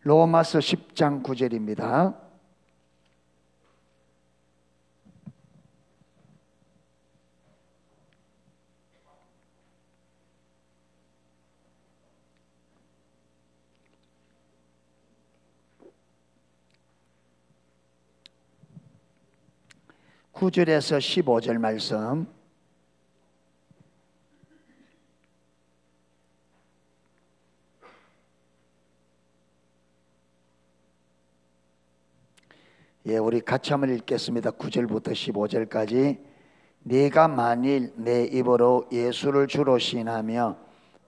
로마서 10장 9절입니다. (9절에서) 15절 말씀. 우리 같이 한번 읽겠습니다. 9절부터 15절까지. 네가 만일 내 입으로 예수를 주로 시인하며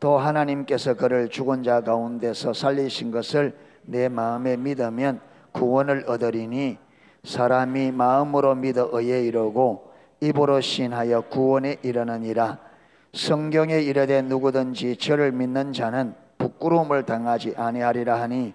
또 하나님께서 그를 죽은 자 가운데서 살리신 것을 내 마음에 믿으면 구원을 얻으리니 사람이 마음으로 믿어 의에 이르고 입으로 시인하여 구원에 이르느니라. 성경에 이르되 누구든지 저를 믿는 자는 부끄러움을 당하지 아니하리라 하니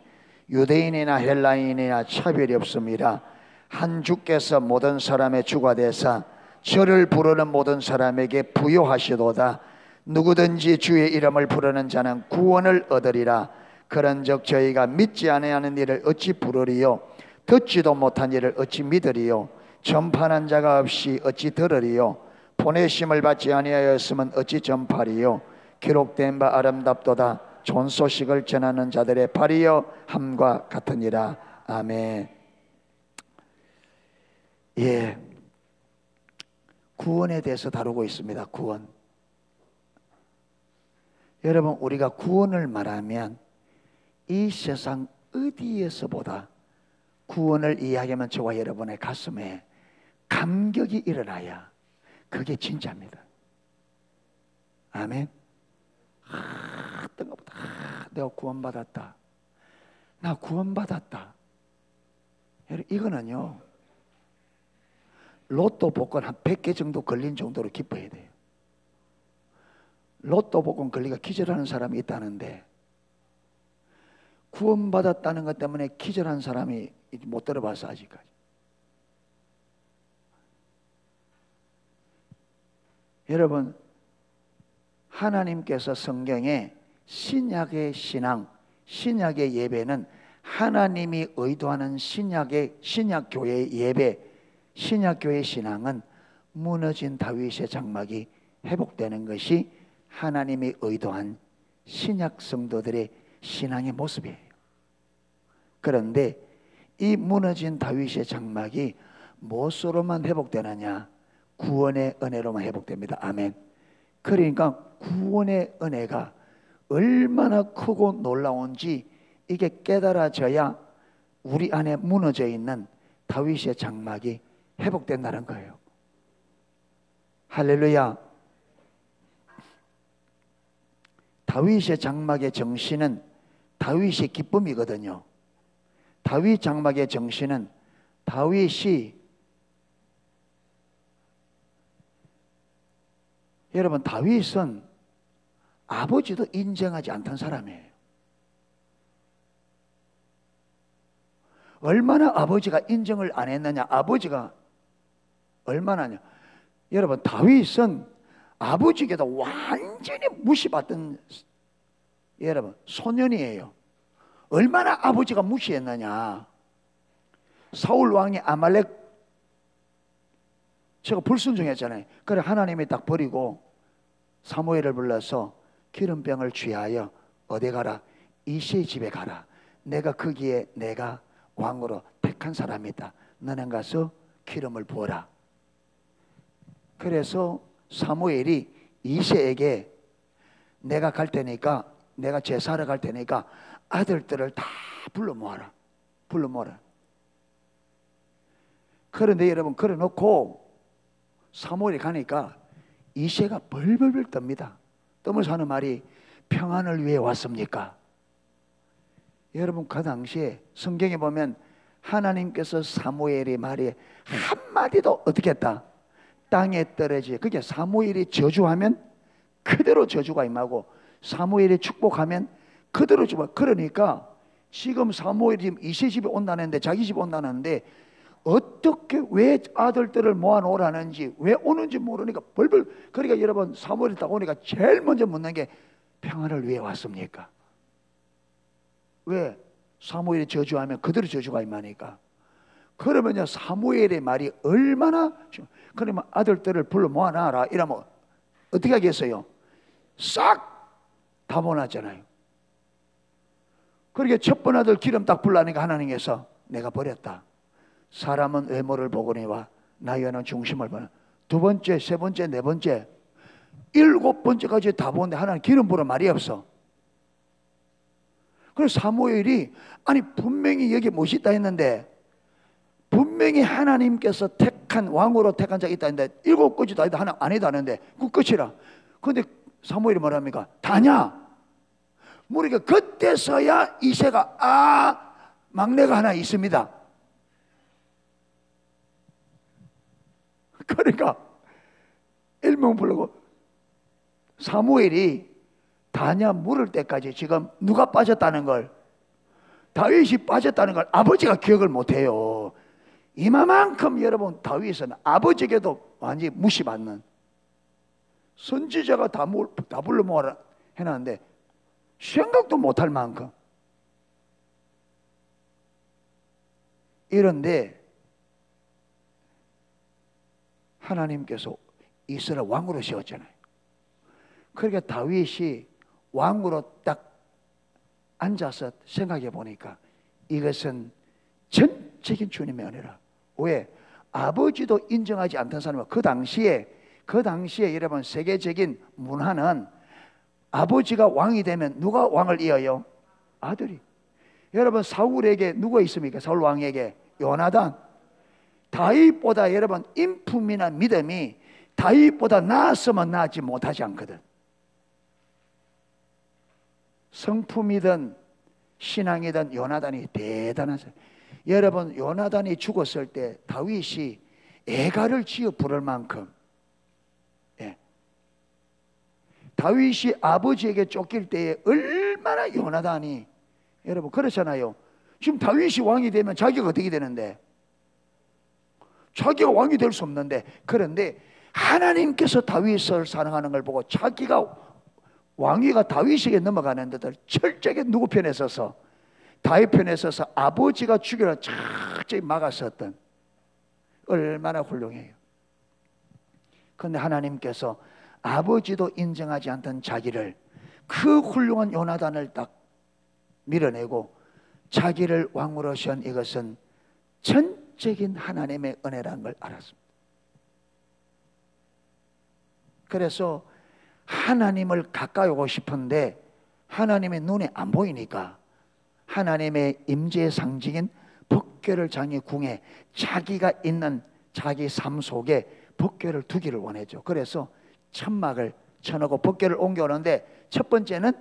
유대인이나 헬라인이나 차별이 없습니다. 한 주께서 모든 사람의 주가 되사 저를 부르는 모든 사람에게 부요하시도다. 누구든지 주의 이름을 부르는 자는 구원을 얻으리라. 그런즉 저희가 믿지 아니하는 일을 어찌 부르리요? 듣지도 못한 일을 어찌 믿으리요? 전파하는 자가 없이 어찌 들으리요? 보내심을 받지 아니하였으면 어찌 전파리요? 기록된 바 아름답도다. 좋은 소식을 전하는 자들의 발이여 함과 같으니라. 아멘. 구원에 대해서 다루고 있습니다. 구원. 여러분, 우리가 구원을 말하면 이 세상 어디에서보다 구원을 이야기하면 저와 여러분의 가슴에 감격이 일어나야 그게 진짜입니다. 아멘. 어떤 것보다 내가 구원받았다, 나 구원받았다. 여러분, 이거는요 로또 복권 한 100개 정도 걸린 정도로 기뻐해야 돼요. 로또 복권 걸리가 기절하는 사람이 있다는데 구원받았다는 것 때문에 기절한 사람이 못 들어봤어 아직까지. 여러분, 하나님께서 성경에 신약의 신앙, 신약의 예배는 하나님이 의도하는 신약교회의 예배, 신약교회의 신앙은 무너진 다윗의 장막이 회복되는 것이 하나님이 의도한 신약 성도들의 신앙의 모습이에요. 그런데 이 무너진 다윗의 장막이 무엇으로만 회복되느냐? 구원의 은혜로만 회복됩니다. 아멘. 그러니까 구원의 은혜가 얼마나 크고 놀라운지 이게 깨달아져야 우리 안에 무너져 있는 다윗의 장막이 회복된다는 거예요. 할렐루야. 다윗의 장막의 정신은 다윗의 기쁨이거든요. 다윗 장막의 정신은 다윗이, 여러분, 다윗은 아버지도 인정하지 않던 사람이에요. 얼마나 아버지가 인정을 안 했느냐? 아버지가 얼마나냐? 여러분, 다윗은 아버지께도 완전히 무시받던 여러분 소년이에요. 얼마나 아버지가 무시했느냐? 사울 왕이 아말렉 제가 불순종했잖아요. 그래 하나님이 딱 버리고 사무엘을 불러서 기름병을 취하여 어디 가라? 이새의 집에 가라. 내가 거기에 내가 왕으로 택한 사람이다. 너는 가서 기름을 부어라. 그래서 사무엘이 이새에게 내가 갈 테니까, 내가 제사하러 갈 테니까 아들들을 다 불러 모아라. 불러 모아라. 그런데 여러분, 그래 놓고 사무엘이 가니까 이새가 벌벌벌 떱니다. 떠면서 하는 말이 평안을 위해 왔습니까? 여러분, 그 당시에 성경에 보면 하나님께서 사무엘의 말에 한마디도 어떻게 했다? 땅에 떨어지. 그게 사무엘이 저주하면 그대로 저주가 임하고 사무엘이 축복하면 그대로 축복. 그러니까 지금 사무엘이 지금 이새 집에 온다는데, 자기 집에 온다는데 어떻게 왜 아들들을 모아놓으라는지, 왜 오는지 모르니까 벌벌. 그러니까 여러분, 사무엘이 딱 오니까 제일 먼저 묻는 게 평안을 위해 왔습니까? 왜? 사무엘이 저주하면 그대로 저주가 임하니까. 그러면요 사무엘의 말이 얼마나, 그러면 아들들을 불러 모아놔라 이러면 어떻게 하겠어요? 싹 다 모아놨잖아요. 그러니까 첫 번 아들 기름 딱 불라니까 하나님께서 내가 버렸다. 사람은 외모를 보거니와 나여는 중심을 보는. 두 번째, 세 번째, 네 번째, 일곱 번째까지 다 보는데 하나님 기름 부을 말이 없어. 그래서 사무엘이 아니 분명히 여기 무엇이 있다 했는데, 분명히 하나님께서 택한 왕으로 택한 자가 있다 했는데 일곱 가지 다 있다 하나 아니다 하는데 그 끝이라. 그런데 사무엘이 뭐랍니까? 다냐? 그러니까 그때서야 이새가 막내가 하나 있습니다. 그러니까 일명 부르고 사무엘이 다냐 물을 때까지 지금 누가 빠졌다는 걸, 다윗이 빠졌다는 걸 아버지가 기억을 못해요. 이만큼 여러분 다윗은 아버지에게도 완전히 무시받는, 선지자가 다 불러 모아라 해놨는데 생각도 못할 만큼. 이런데 하나님께서 이스라엘 왕으로 세웠잖아요. 그러니까 다윗이 왕으로 딱 앉아서 생각해 보니까 이것은 전적인 주님의 은혜라. 왜? 아버지도 인정하지 않던 사람은 그 당시에 여러분 세계적인 문화는 아버지가 왕이 되면 누가 왕을 이어요? 아들이. 여러분 사울에게 누가 있습니까? 사울 왕에게 요나단. 다윗보다 여러분 인품이나 믿음이 다윗보다 나았으면 나았지 못하지 않거든. 성품이든 신앙이든 요나단이 대단한 사람. 여러분 요나단이 죽었을 때 다윗이 애가를 지어 부를 만큼, 다윗이 아버지에게 쫓길 때에 얼마나 요나단이, 여러분 그렇잖아요. 지금 다윗이 왕이 되면 자기가 어떻게 되는데? 자기가 왕이 될 수 없는데, 그런데 하나님께서 다윗을 사랑하는 걸 보고 자기가 왕위가 다윗에게 넘어가는 데들 철저하게 누구 편에 서서? 다윗 편에 서서 아버지가 죽이려 철저히 막았었던, 얼마나 훌륭해요. 그런데 하나님께서 아버지도 인정하지 않던 자기를, 그 훌륭한 요나단을 딱 밀어내고 자기를 왕으로 세운, 이것은 전적인 하나님의 은혜라는 걸 알았습니다. 그래서 하나님을 가까이 오고 싶은데 하나님의 눈에 안 보이니까 하나님의 임재의 상징인 법궤를 자기 궁에, 자기가 있는 자기 삶 속에 법궤를 두기를 원했죠. 그래서 천막을 쳐놓고 법궤를 옮겨오는데 첫 번째는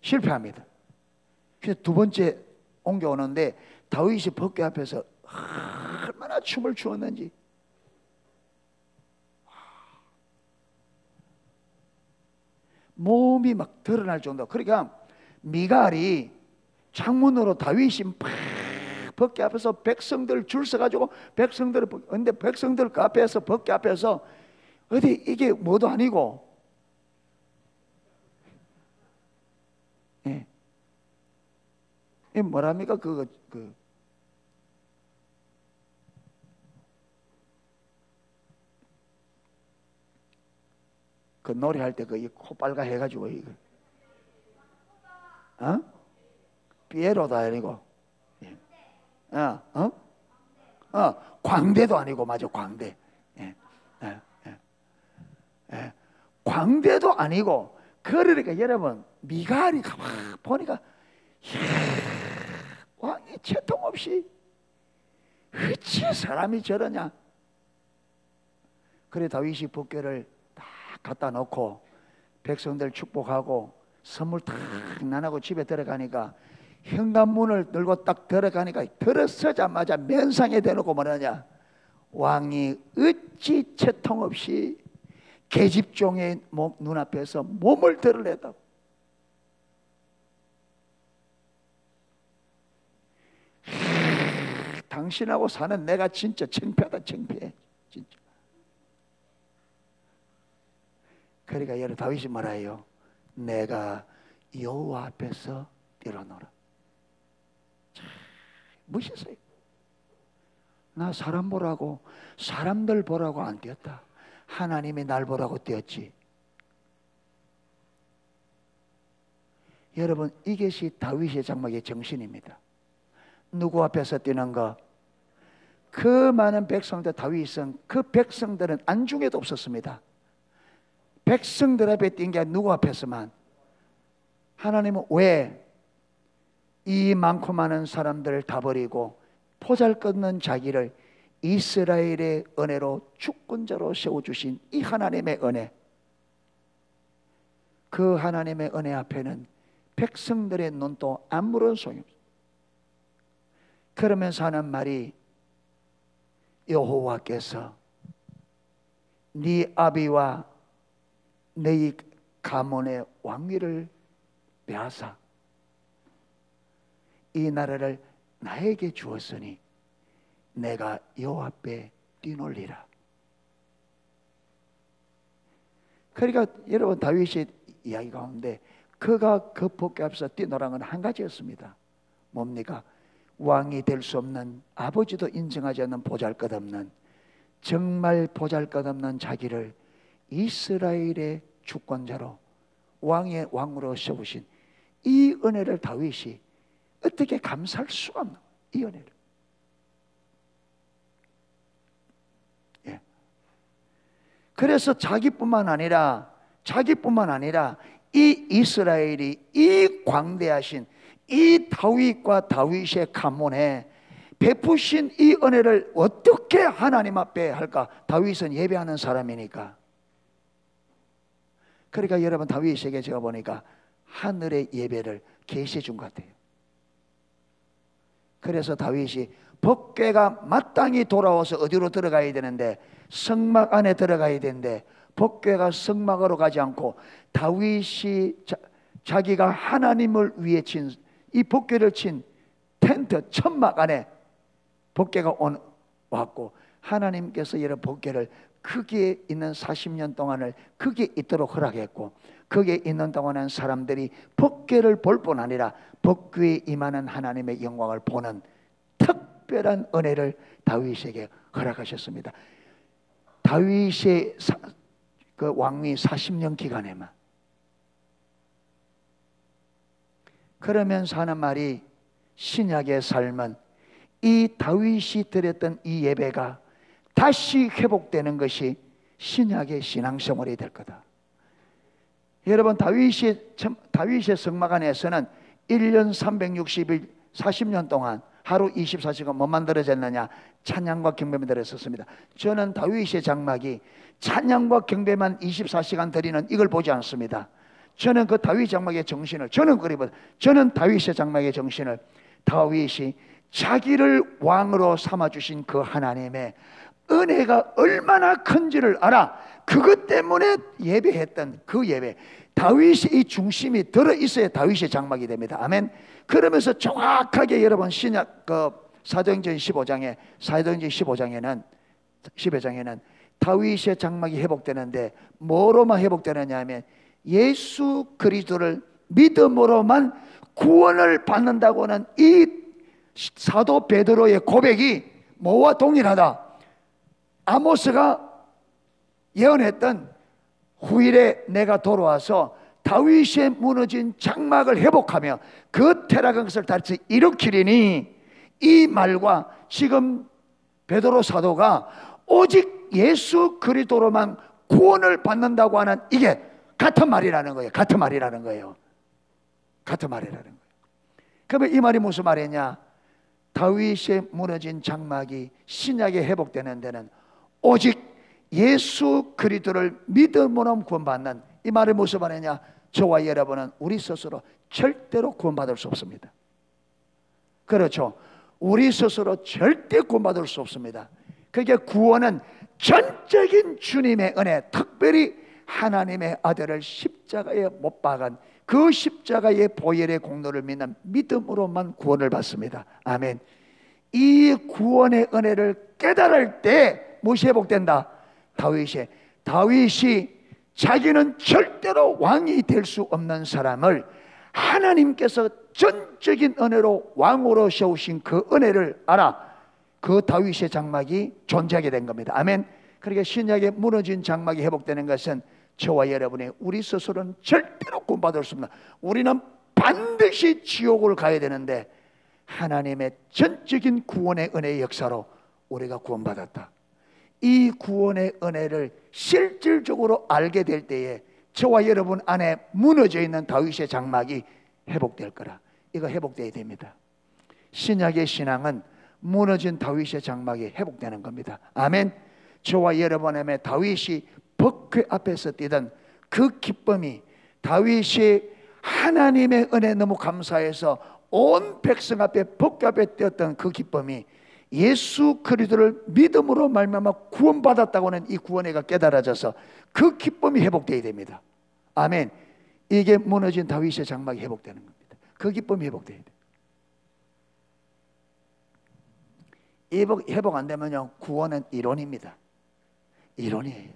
실패합니다. 그래서 두 번째 옮겨오는데 다윗이 법궤 앞에서 얼마나 춤을 추었는지. 몸이 막 드러날 정도. 그러니까 미갈이 창문으로 다윗이 막 법궤 앞에서 백성들 줄 서가지고 백성들, 근데 백성들 그 앞에서 법궤 앞에서 어디 이게 뭐도 아니고, 이 뭐랍니까 그 노래할 때 그 코 빨가 해가지고 이거 피에로도 아니고, 광대도 아니고, 맞아, 광대. 광대도 아니고. 그러니까 여러분 미갈이 가만 보니까 왕이 채통 없이 어찌 사람이 저러냐. 그래 다윗이 법궤를 딱 갖다 놓고 백성들 축복하고 선물 탁 나누고 집에 들어가니까, 현관문을 들고 딱 들어가니까 들어서자마자 면상에 대놓고 뭐라냐, 왕이 어찌 채통 없이 계집종의 눈앞에서 몸을 드러냈다고. 당신하고 사는 내가 진짜 창피하다, 창피해 진짜. 그러니까 여러분 다윗이 말해요. 내가 여호와 앞에서 뛰어노라. 멋있어요. 나 사람 보라고, 사람들 보라고 안 뛰었다. 하나님이 날 보라고 뛰었지. 여러분, 이것이 다윗의 장막의 정신입니다. 누구 앞에서 뛰는 거? 그 많은 백성들, 다윗은 그 백성들은 안중에도 없었습니다. 백성들 앞에 뛴 게 누구 앞에서만? 하나님은 왜 이 많고 많은 사람들을 다 버리고 보잘것없는 자기를 이스라엘의 은혜로 주권자로 세워주신 이 하나님의 은혜, 그 하나님의 은혜 앞에는 백성들의 눈도 아무런 소용이 없어요. 그러면서 하는 말이, 여호와께서 네 아비와 네 가문의 왕위를 빼앗아 이 나라를 나에게 주었으니 내가 여호와 앞에 뛰놀리라. 그러니까 여러분, 다윗의 이야기 가운데 그가 그 복궤 앞에서 뛰노란 건 한 가지였습니다. 뭡니까? 왕이 될 수 없는, 아버지도 인정하지 않는 보잘것없는, 정말 보잘것없는 자기를 이스라엘의 주권자로, 왕의 왕으로 세우신 이 은혜를 다윗이 어떻게 감사할 수가 없나, 이 은혜를. 예. 그래서 자기뿐만 아니라 이 이스라엘이 이 광대하신 이 다윗과 다윗의 가문에 베푸신 이 은혜를 어떻게 하나님 앞에 할까? 다윗은 예배하는 사람이니까. 그러니까 여러분, 다윗에게 제가 보니까 하늘의 예배를 계시해 준 것 같아요. 그래서 다윗이 법궤가 마땅히 돌아와서 어디로 들어가야 되는데, 성막 안에 들어가야 되는데, 법궤가 성막으로 가지 않고 다윗이 자기가 하나님을 위해 친 이 법궤를 친 텐트 천막 안에 법궤가 왔고, 하나님께서 여러 법궤를 거기에 있는 40년 동안을 거기에 있도록 허락했고, 거기에 있는 동안은 사람들이 법궤를 볼 뿐 아니라 법궤에 임하는 하나님의 영광을 보는 특별한 은혜를 다윗에게 허락하셨습니다. 다윗의 그 왕위 40년 기간에만. 그러면서 하는 말이, 신약의 삶은 이 다윗이 드렸던 이 예배가 다시 회복되는 것이 신약의 신앙생활이 될 거다. 여러분, 다윗의 성막 안에서는 1년 360일 40년 동안 하루 24시간 뭐 만들어졌느냐? 찬양과 경배만 들었었습니다. 저는 다윗의 장막이 찬양과 경배만 24시간 드리는 이걸 보지 않습니다. 저는 그 다윗 장막의 정신을, 저는 다윗의 장막의 정신을, 다윗이 자기를 왕으로 삼아주신 그 하나님의 은혜가 얼마나 큰지를 알아. 그것 때문에 예배했던 그 예배, 다윗의 이 중심이 들어있어야 다윗의 장막이 됩니다. 아멘. 그러면서 정확하게 여러분, 신약 사도행전 15장에는 다윗의 장막이 회복되는데 뭐로만 회복되느냐 하면 예수 그리스도를 믿음으로만 구원을 받는다고는 이 사도 베드로의 고백이 뭐와 동일하다. 아모스가 예언했던 후일에 내가 돌아와서 다윗의 무너진 장막을 회복하며 그 타락한 것을 다시 일으키리니, 이 말과 지금 베드로 사도가 오직 예수 그리스도로만 구원을 받는다고 하는 이게 같은 말이라는 거예요. 같은 말이라는 거예요. 그러면 이 말이 무슨 말이냐? 다윗의 무너진 장막이 신약에 회복되는 데는 오직 예수 그리스도를 믿음으로 구원받는, 이 말이 무슨 말이냐? 저와 여러분은 우리 스스로 절대로 구원받을 수 없습니다. 그렇죠? 우리 스스로 절대 구원받을 수 없습니다. 그게 구원은 전적인 주님의 은혜, 특별히 하나님의 아들을 십자가에 못 박은 그 십자가의 보혈의 공로를 믿는 믿음으로만 구원을 받습니다. 아멘. 이 구원의 은혜를 깨달을 때 무엇이 회복된다? 다윗이 자기는 절대로 왕이 될 수 없는 사람을 하나님께서 전적인 은혜로 왕으로 세우신 그 은혜를 알아 그 다윗의 장막이 존재하게 된 겁니다. 아멘. 그러니까 신약에 무너진 장막이 회복되는 것은 저와 여러분이 우리 스스로는 절대로 구원받을 수 없는, 우리는 반드시 지옥을 가야 되는데 하나님의 전적인 구원의 은혜의 역사로 우리가 구원받았다. 이 구원의 은혜를 실질적으로 알게 될 때에 저와 여러분 안에 무너져 있는 다윗의 장막이 회복될 거라. 이거 회복돼야 됩니다. 신약의 신앙은 무너진 다윗의 장막이 회복되는 겁니다. 아멘. 저와 여러분 안에 다윗이 법궤 앞에서 뛰던 그 기쁨이, 다윗이 하나님의 은혜 너무 감사해서 온 백성 앞에 법궤 앞에 뛰었던 그 기쁨이 예수 그리스도를 믿음으로 말미암아 구원받았다고 하는 이 구원회가 깨달아져서 그 기쁨이 회복되어야 됩니다. 아멘. 이게 무너진 다윗의 장막이 회복되는 겁니다. 그 기쁨이 회복되어야 돼요. 회복 안 되면요, 구원은 이론입니다. 이론이에요.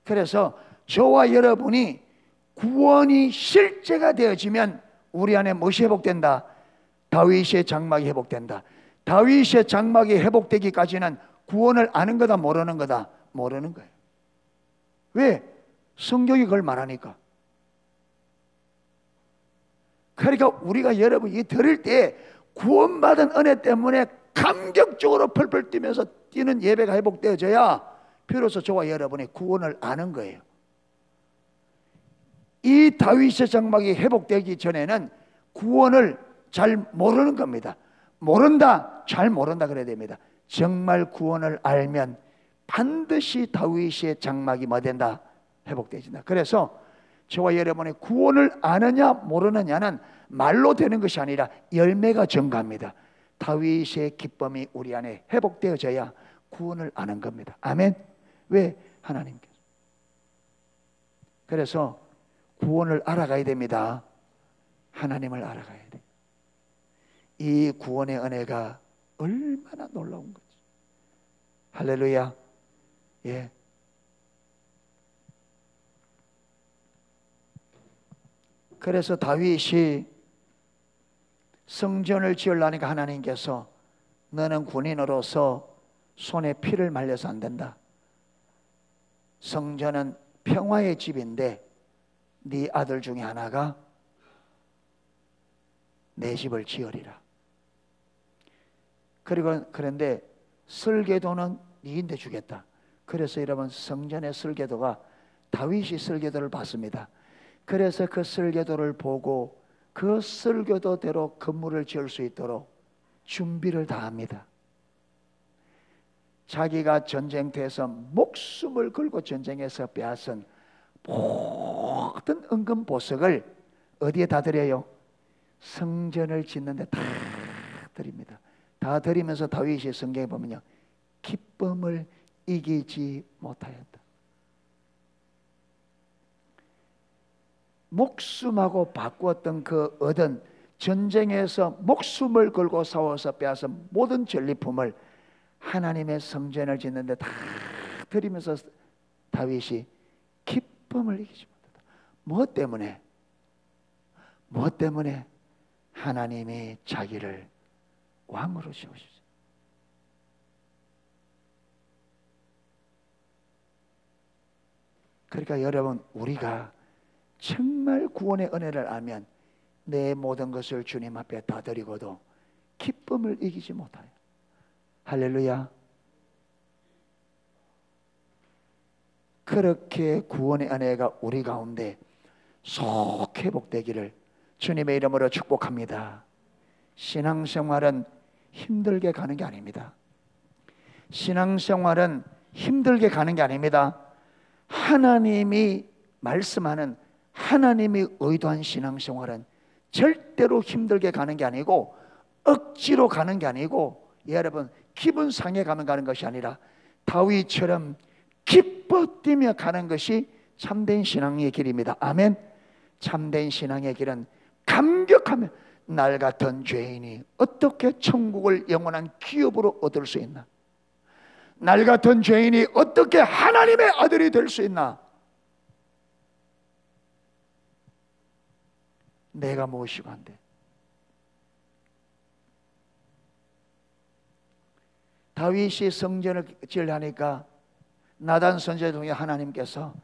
그래서 저와 여러분이 구원이 실제가 되어지면 우리 안에 무엇이 회복된다? 다윗의 장막이 회복된다. 다윗의 장막이 회복되기까지는 구원을 아는 거다 모르는 거다? 모르는 거예요. 왜? 성경이 그걸 말하니까. 그러니까 우리가 여러분이 들을 때 구원받은 은혜 때문에 감격적으로 펄펄 뛰면서 뛰는 예배가 회복되어져야 비로소 저와 여러분이 구원을 아는 거예요. 이 다윗의 장막이 회복되기 전에는 구원을 잘 모르는 겁니다. 모른다, 잘 모른다 그래야 됩니다. 정말 구원을 알면 반드시 다윗의 장막이 뭐 된다? 회복되진다. 그래서 저와 여러분의 구원을 아느냐 모르느냐는 말로 되는 것이 아니라 열매가 증가합니다. 다윗의 기쁨이 우리 안에 회복되어져야 구원을 아는 겁니다. 아멘. 왜? 하나님께서. 그래서 구원을 알아가야 됩니다. 하나님을 알아가야 돼요. 이 구원의 은혜가 얼마나 놀라운 거지. 할렐루야. 예. 그래서 다윗이 성전을 지으려니까 하나님께서 너는 군인으로서 손에 피를 말려서 안 된다. 성전은 평화의 집인데 네 아들 중에 하나가 내 집을 지으리라. 그런데 설계도는 네인데 주겠다. 그래서 여러분 성전의 설계도가 다윗이 설계도를 봤습니다. 그래서 그 설계도를 보고 그 설계도대로 건물을 지을 수 있도록 준비를 다 합니다. 자기가 전쟁터에서 목숨을 걸고 전쟁에서 빼앗은 모든 은금 보석을 어디에 다 드려요? 성전을 짓는데 다 드립니다. 다 드리면서 다윗이 성경에 보면요, 기쁨을 이기지 못하였다. 목숨하고 바꾸었던 그 얻은 전쟁에서 목숨을 걸고 싸워서 빼앗은 모든 전리품을 하나님의 성전을 짓는데 다 드리면서 다윗이 기쁨을 이기지 못했다. 무엇 때문에? 무엇 때문에? 하나님이 자기를 왕으로 세우셨어요. 그러니까 여러분, 우리가 정말 구원의 은혜를 알면 내 모든 것을 주님 앞에 다 드리고도 기쁨을 이기지 못해요. 할렐루야. 그렇게 구원의 은혜가 우리 가운데 속 회복되기를 주님의 이름으로 축복합니다. 신앙생활은 힘들게 가는 게 아닙니다. 신앙생활은 힘들게 가는 게 아닙니다. 하나님이 말씀하는, 하나님이 의도한 신앙생활은 절대로 힘들게 가는 게 아니고 억지로 가는 게 아니고, 여러분 기분 상해 가는 것이 아니라 다윗처럼 기뻐 뛰며 가는 것이 참된 신앙의 길입니다. 아멘. 참된 신앙의 길은 감격하며 날 같은 죄인이 어떻게 천국을 영원한 기업으로 얻을 수 있나? 날 같은 죄인이 어떻게 하나님의 아들이 될 수 있나? 내가 무엇이고 한데. 다윗이 성전을 지으려니까 나단 선지자 중에 하나님께서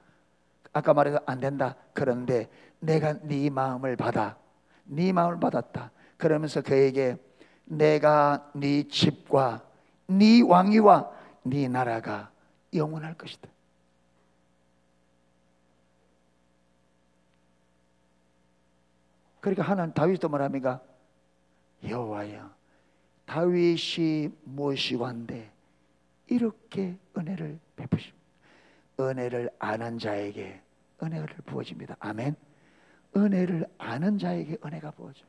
아까 말해서 안 된다. 그런데 내가 네 마음을 받아. 네 마음을 받았다. 그러면서 그에게 내가 네 집과 네 왕위와 네 나라가 영원할 것이다. 그러니까 하나님 다윗도 말합니까? 여호와여, 다윗이 무엇이고 한데 이렇게 은혜를 베푸십니다. 은혜를 아는 자에게 은혜를 부어집니다. 아멘. 은혜를 아는 자에게 은혜가 부어져요.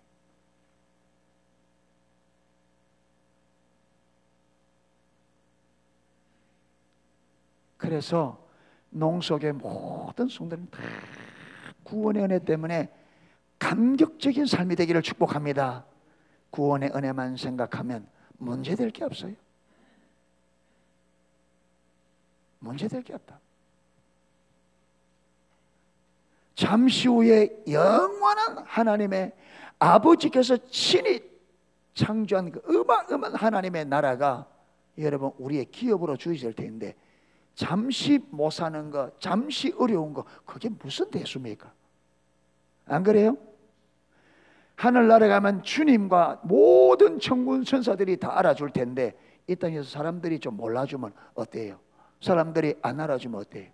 그래서 농속의 모든 성도는 다 구원의 은혜 때문에 감격적인 삶이 되기를 축복합니다. 구원의 은혜만 생각하면 문제될 게 없어요. 문제될 게 없다. 잠시 후에 영원한 하나님의 아버지께서 친히 창조한 그 어마어마한 하나님의 나라가 여러분 우리의 기업으로 주어질 텐데, 잠시 못 사는 거, 잠시 어려운 거, 그게 무슨 대수입니까? 안 그래요? 하늘나라에 가면 주님과 모든 천군 천사들이 다 알아줄 텐데, 이 땅에서 사람들이 좀 몰라주면 어때요? 사람들이 안 알아주면 어때요?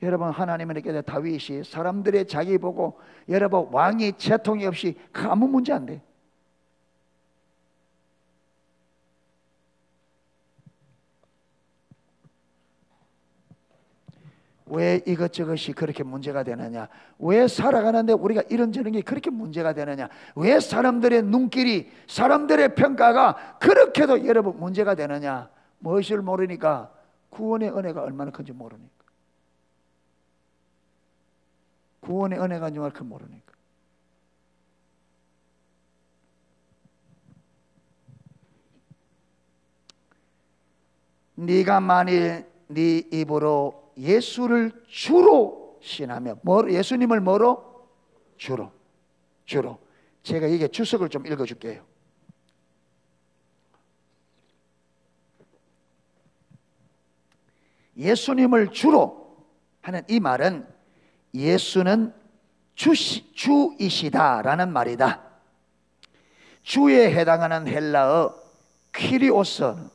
여러분, 하나님은 이렇게 다윗이 사람들의 자기 보고 여러분 왕이 채통이 없이 아무 문제 안 돼. 왜 이것저것이 그렇게 문제가 되느냐? 왜 살아가는데 우리가 이런저런 게 그렇게 문제가 되느냐? 왜 사람들의 눈길이, 사람들의 평가가 그렇게도 여러분 문제가 되느냐? 무엇을 모르니까? 구원의 은혜가 얼마나 큰지 모르니까. 구원의 은혜가 정말 큰 모르니까. 네가 만일 네 입으로 예수를 주로 신하며, 예수님을 뭐로? 주로. 제가 이게 주석을 좀 읽어줄게요. 예수님을 주로 하는 이 말은 예수는 주이시다라는 말이다. 주에 해당하는 헬라어 퀴리오스는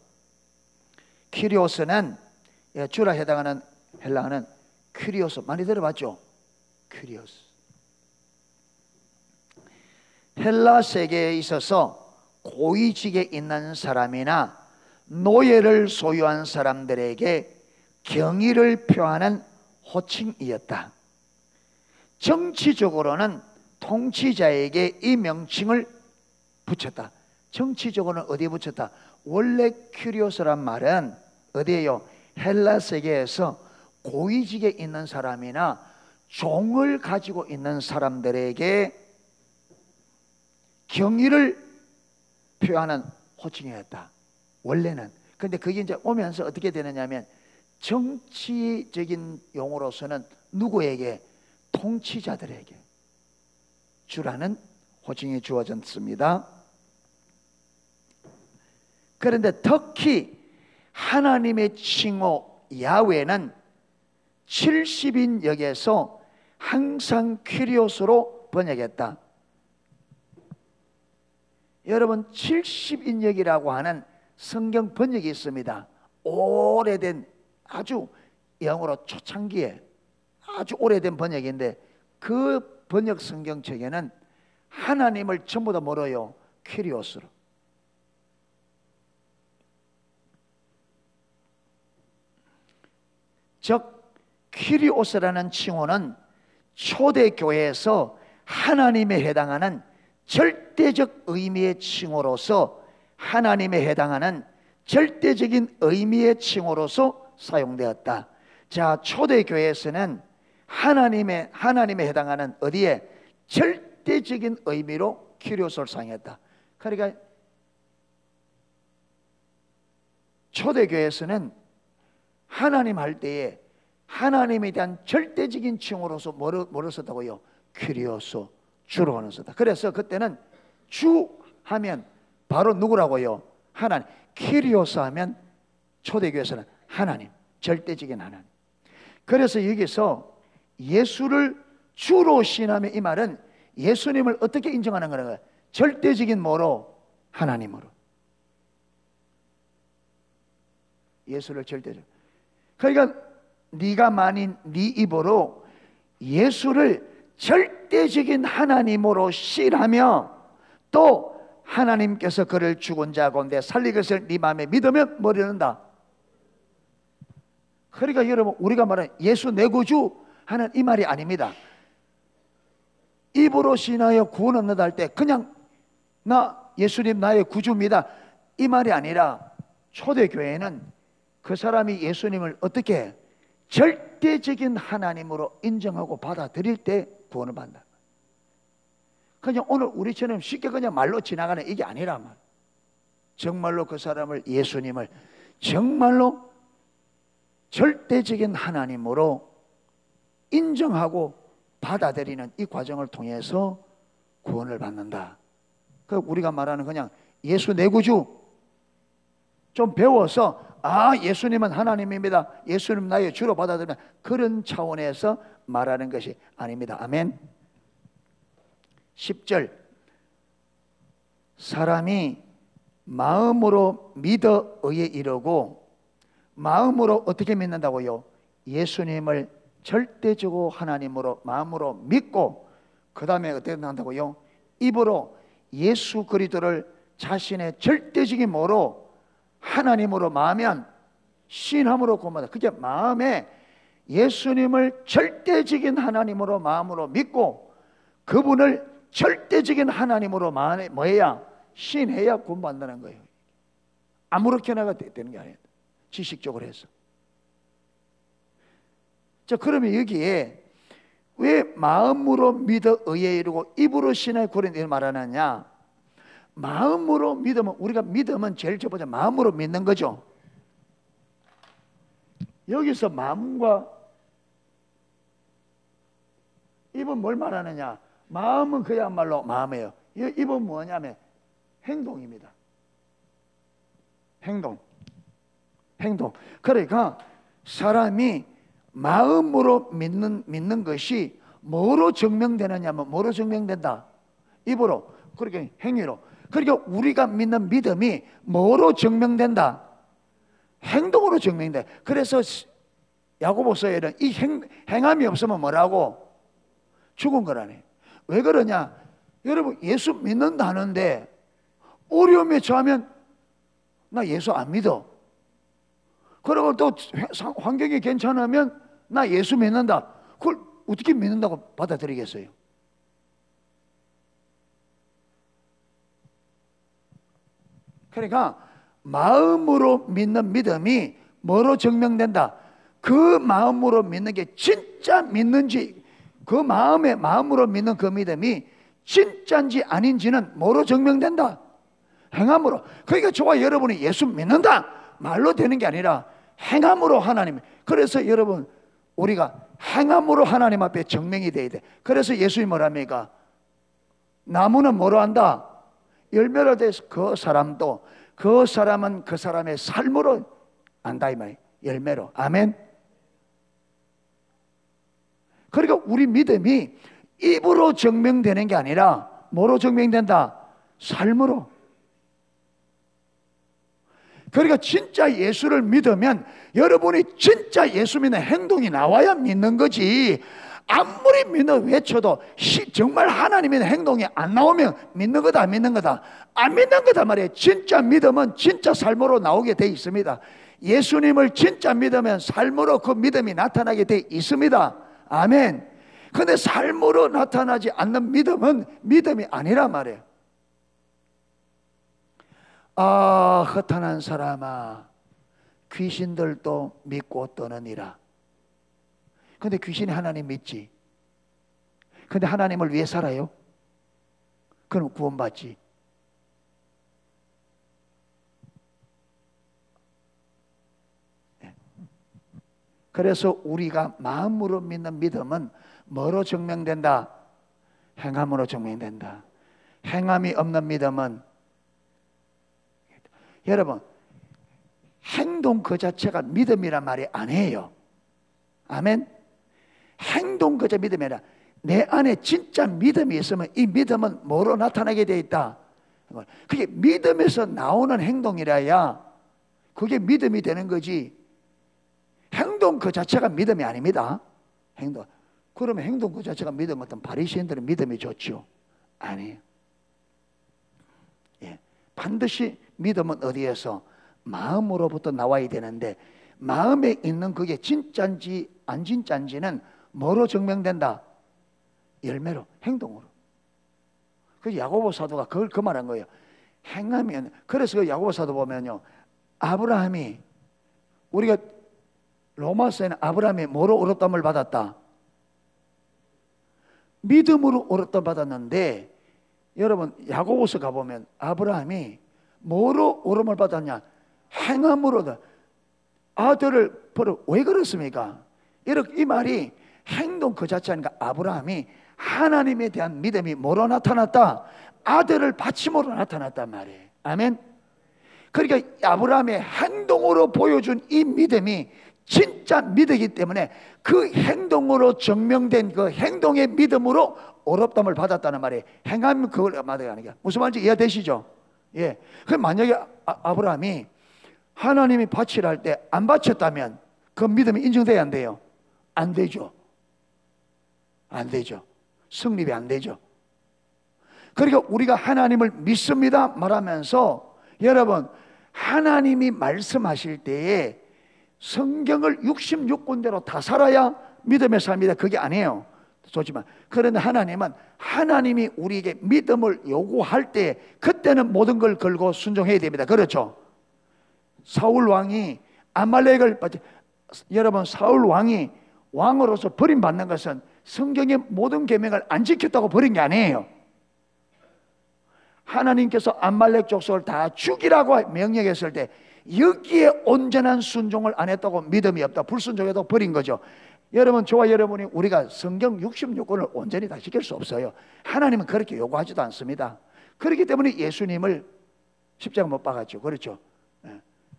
주라 해당하는 헬라어는 퀴리오스, 많이 들어봤죠? 퀴리오스. 헬라 세계에 있어서 고위직에 있는 사람이나 노예를 소유한 사람들에게 경의를 표하는 호칭이었다. 정치적으로는 통치자에게 이 명칭을 붙였다. 정치적으로는 어디에 붙였다? 원래 퀴리오스란 말은 어디에요? 헬라 세계에서 고위직에 있는 사람이나 종을 가지고 있는 사람들에게 경의를 표하는 호칭이었다, 원래는. 근데 그게 이제 오면서 어떻게 되느냐면, 정치적인 용어로서는 누구에게? 통치자들에게 주라는 호칭이 주어졌습니다. 그런데 특히 하나님의 칭호 야훼는 70인역에서 항상 퀴리오스로 번역했다. 여러분, 70인역이라고 하는 성경 번역이 있습니다. 오래된, 아주 영어로 초창기에 아주 오래된 번역인데, 그 번역 성경책에는 하나님을 전부 다 뭐로요? 퀴리오스로. 즉 퀴리오스라는 칭호는 초대교회에서 하나님에 해당하는 절대적 의미의 칭호로서, 하나님에 해당하는 절대적인 의미의 칭호로서 사용되었다. 자, 초대교회에서는 하나님에 해당하는 어디에? 절대적인 의미로 퀴리오스를 사용했다. 그러니까 초대교회에서는 하나님 할 때에 하나님에 대한 절대적인 칭호로서 뭐를 썼다고요? 퀴리오소, 주로 하는 수다. 그래서 그때는 주 하면 바로 누구라고요? 하나님. 퀴리오스 하면 초대교회에서는 하나님, 절대적인 하나님. 그래서 여기서 예수를 주로 신하면 이 말은 예수님을 어떻게 인정하는 거예요? 절대적인 뭐로? 하나님으로. 예수를 절대적으로. 그러니까 네가 만인 네 입으로 예수를 절대적인 하나님으로 신하며 또 하나님께서 그를 죽은 자 가운데 살린 것을 네 마음에 믿으면 뭐 이런다? 그러니까 여러분 우리가 말하는 예수 내 구주 하는 이 말이 아닙니다. 입으로 신하여 구원 얻는다 할 때 그냥 나 예수님 나의 구주입니다 이 말이 아니라 초대교회는 그 사람이 예수님을 어떻게 절대적인 하나님으로 인정하고 받아들일 때 구원을 받는다. 그냥 오늘 우리처럼 쉽게 그냥 말로 지나가는 이게 아니라 말. 정말로 그 사람을 예수님을 정말로 절대적인 하나님으로 인정하고 받아들이는 이 과정을 통해서 구원을 받는다. 그 우리가 말하는 그냥 예수 내 구주 좀 배워서 예수님은 하나님입니다. 예수님 나의 주로 받아들이는 그런 차원에서 말하는 것이 아닙니다. 아멘. 10절 사람이 마음으로 믿어 의에 이르고 마음으로 어떻게 믿는다고요? 예수님을 절대적으로 하나님으로 마음으로 믿고 그 다음에 어떻게 한다고요? 입으로 예수 그리스도를 자신의 절대적인 뭐로? 하나님으로 마하면 신함으로 고마다. 그게 마음에 예수님을 절대적인 하나님으로 마음으로 믿고 그분을 절대적인 하나님으로 마음에 뭐해야? 신해야 구원받는다는 거예요. 아무렇게나가 되는 게 아니에요. 지식적으로 해서. 자, 그러면 여기에 왜 마음으로 믿어 의에 이르고 입으로 신의 구원을 말하느냐? 마음으로 믿으면 우리가 믿으면 제일 첫 번째 마음으로 믿는 거죠. 여기서 마음과 입은 뭘 말하느냐? 마음은 그야말로 마음이에요. 입은 뭐냐면 행동입니다. 행동. 그러니까 사람이 마음으로 믿는 것이 뭐로 증명되느냐면 뭐로 증명된다? 입으로. 그러니까 행위로. 그러니까 우리가 믿는 믿음이 뭐로 증명된다? 행동으로 증명돼. 그래서 야고보서에는 이 행함이 없으면 뭐라고? 죽은 거라네. 왜 그러냐? 여러분 예수 믿는다는데 어려움에 처하면 나 예수 안 믿어. 그리고 또 환경이 괜찮으면 나 예수 믿는다. 그걸 어떻게 믿는다고 받아들이겠어요? 그러니까 마음으로 믿는 믿음이 뭐로 증명된다? 그 마음으로 믿는 게 진짜 믿는지 그 마음으로 믿는 그 믿음이 진짜인지 아닌지는 뭐로 증명된다? 행함으로. 그러니까 저와 여러분이 예수 믿는다 말로 되는 게 아니라 행함으로 하나님. 그래서 여러분 우리가 행함으로 하나님 앞에 증명이 돼야 돼. 그래서 예수님이 뭐랍니까? 나무는 뭐로 한다? 열매로 돼서 그 사람은 그 사람의 삶으로 안다 이 말이에요. 열매로. 아멘. 그러니까 우리 믿음이 입으로 증명되는 게 아니라 뭐로 증명된다? 삶으로. 그러니까 진짜 예수를 믿으면 여러분이 진짜 예수 믿는 행동이 나와야 믿는 거지. 아무리 믿어 외쳐도 정말 하나님의 행동이 안 나오면 믿는 거다 안 믿는 거다? 안 믿는 거다 말이에요. 진짜 믿음은 진짜 삶으로 나오게 돼 있습니다. 예수님을 진짜 믿으면 삶으로 그 믿음이 나타나게 돼 있습니다. 아멘. 근데 삶으로 나타나지 않는 믿음은 믿음이 아니란 말이에요. 허탄한 사람아 귀신들도 믿고 떠느니라. 근데 귀신이 하나님 믿지. 근데 하나님을 위해 살아요? 그럼 구원받지. 그래서 우리가 마음으로 믿는 믿음은 뭐로 증명된다? 행함으로 증명된다. 행함이 없는 믿음은, 여러분, 행동 그 자체가 믿음이란 말이 아니에요. 아멘. 행동 그 자체가 믿음이 아니라 내 안에 진짜 믿음이 있으면 이 믿음은 뭐로 나타나게 돼 있다. 그게 믿음에서 나오는 행동이라야 그게 믿음이 되는 거지. 행동 그 자체가 믿음이 아닙니다. 행동. 그러면 행동 그 자체가 믿음 같은 바리새인들은 믿음이 좋죠? 아니에요. 예. 반드시 믿음은 어디에서? 마음으로부터 나와야 되는데, 마음에 있는 그게 진짜인지 안 진짜인지는 뭐로 증명된다? 열매로, 행동으로. 그래서 야고보 사도가 그걸 그 말한 거예요. 행하면. 그래서 그 야고보 사도 보면요, 아브라함이, 우리가 로마서에는 아브라함이 뭐로 의롭다함을 받았다? 믿음으로 의롭다함을 받았는데, 여러분 야고보서 가보면 아브라함이 뭐로 의롭다함을 받았냐? 행함으로. 아들을 버려. 왜 그렇습니까? 이렇게 이 말이 행동 그 자체니까 아브라함이 하나님에 대한 믿음이 뭐로 나타났다? 아들을 바침으로 나타났단 말이에요. 아멘. 그러니까 아브라함의 행동으로 보여준 이 믿음이 진짜 믿음이기 때문에 그 행동으로 증명된 그 행동의 믿음으로 의롭다함을 받았다는 말이에요. 행하면 그걸 받아야 하는 게 무슨 말인지 이해되시죠? 예. 그럼 만약에 아브라함이 하나님이 바치라 할 때 안 바쳤다면 그 믿음이 인정돼야 안 돼요? 안 되죠. 안 되죠. 성립이 안 되죠. 그러니까 우리가 하나님을 믿습니다 말하면서, 여러분 하나님이 말씀하실 때에 성경을 66군데로 다 살아야 믿음의 삶이다, 그게 아니에요. 좋지만 그런데 하나님은 하나님이 우리에게 믿음을 요구할 때 그때는 모든 걸 걸고 순종해야 됩니다. 그렇죠? 사울 왕이 아말렉을, 여러분 사울 왕이 왕으로서 버림받는 것은 성경의 모든 계명을 안 지켰다고 버린 게 아니에요. 하나님께서 아말렉 족속을 다 죽이라고 명령했을 때 여기에 온전한 순종을 안 했다고 믿음이 없다, 불순종했다고 버린 거죠. 여러분, 저와 여러분이 우리가 성경 66권을 온전히 다 지킬 수 없어요. 하나님은 그렇게 요구하지도 않습니다. 그렇기 때문에 예수님을 십자가 못 박았죠. 그렇죠?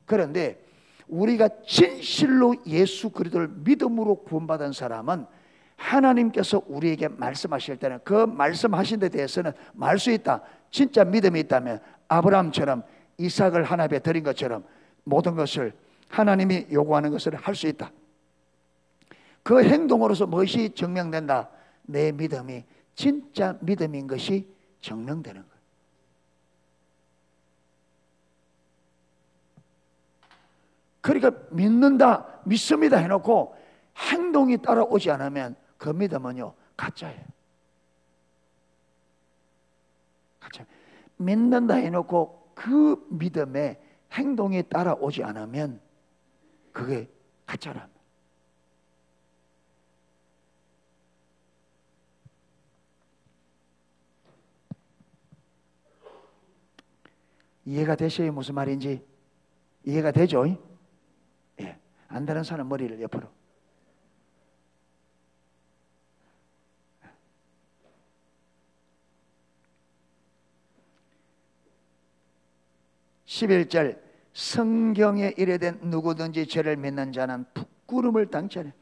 그런데 우리가 진실로 예수 그리스도를 믿음으로 구원받은 사람은 하나님께서 우리에게 말씀하실 때는 그 말씀하신 데 대해서는 말 수 있다. 진짜 믿음이 있다면 아브라함처럼 이삭을 하나님에 드린 것처럼 모든 것을 하나님이 요구하는 것을 할 수 있다. 그 행동으로서 무엇이 증명된다? 내 믿음이 진짜 믿음인 것이 증명되는 거예요. 그러니까 믿는다, 믿습니다 해놓고 행동이 따라오지 않으면 그 믿음은요, 가짜예요. 가짜. 믿는다 해놓고 그 믿음에 행동이 따라오지 않으면 그게 가짜랍니다. 이해가 되셔요? 무슨 말인지 이해가 되죠? 예. 안 되는 사람 머리를 옆으로. (11절) 성경에 이르된 누구든지 저를 믿는 자는 부끄러움을 당치 아니라.